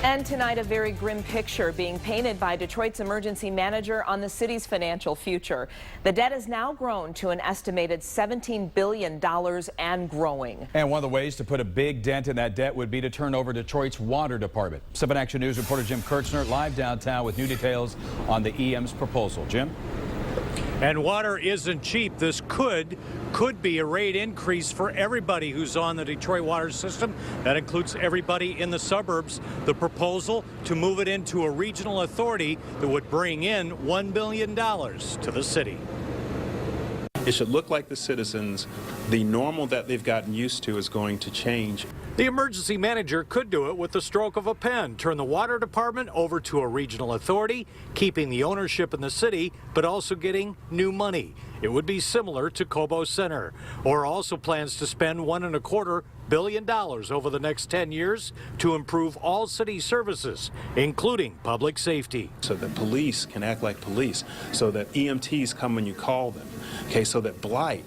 And tonight, a very grim picture being painted by Detroit's emergency manager on the city's financial future. The debt has now grown to an estimated $17 billion and growing. And one of the ways to put a big dent in that debt would be to turn over Detroit's water department. 7 Action News reporter Jim Kurtzner live downtown with new details on the EM's proposal. Jim? And water isn't cheap. This could be a rate increase for everybody who's on the Detroit water system. That includes everybody in the suburbs. The proposal to move it into a regional authority that would bring in $1 billion to the city. It should look like the citizens. The normal that they've gotten used to is going to change. The emergency manager could do it with the stroke of a pen, turn the water department over to a regional authority, keeping the ownership in the city, but also getting new money. It would be similar to Cobo Center, or also plans to spend $1.25 billion over the next 10 years to improve all city services, including public safety. So that police can act like police, so that EMTs come when you call them, okay, so that blight,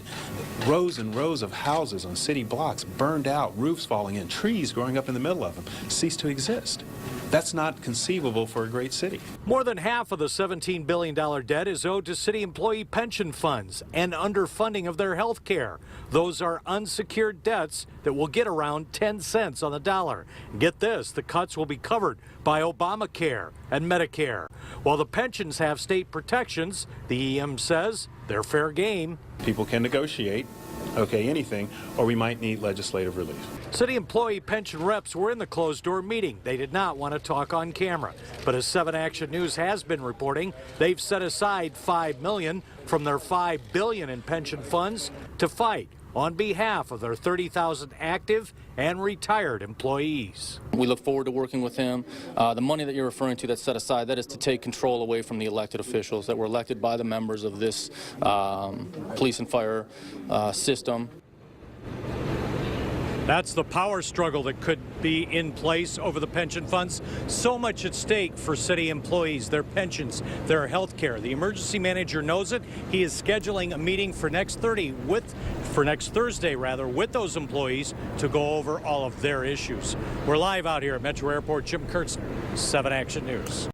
rows and rows of houses on city blocks burned out, roofs falling in, trees growing up in the middle of them, cease to exist. That's not conceivable for a great city. More than half of the $17 billion debt is owed to city employee pension funds and underfunding of their health care. Those are unsecured debts that will get around 10 cents on the dollar. Get this, the cuts will be covered by Obamacare and Medicare. While the pensions have state protections, the EM says they're fair game. People can negotiate, okay, anything, or we might need legislative relief. City employee pension reps were in the closed-door meeting. They did not want to talk on camera. But as 7 Action News has been reporting, they've set aside $5 million from their $5 billion in pension funds to fight on behalf of their 30,000 active and retired employees. We look forward to working with him. The money that you're referring to that's set aside, that is to take control away from the elected officials that were elected by the members of this police and fire system. That's the power struggle that could be in place over the pension funds. So much at stake for city employees, their pensions, their health care. The emergency manager knows it. He is scheduling a meeting for next Thursday with those employees to go over all of their issues. We're live out here at Metro Airport. Jim Kurtzner, 7 Action News.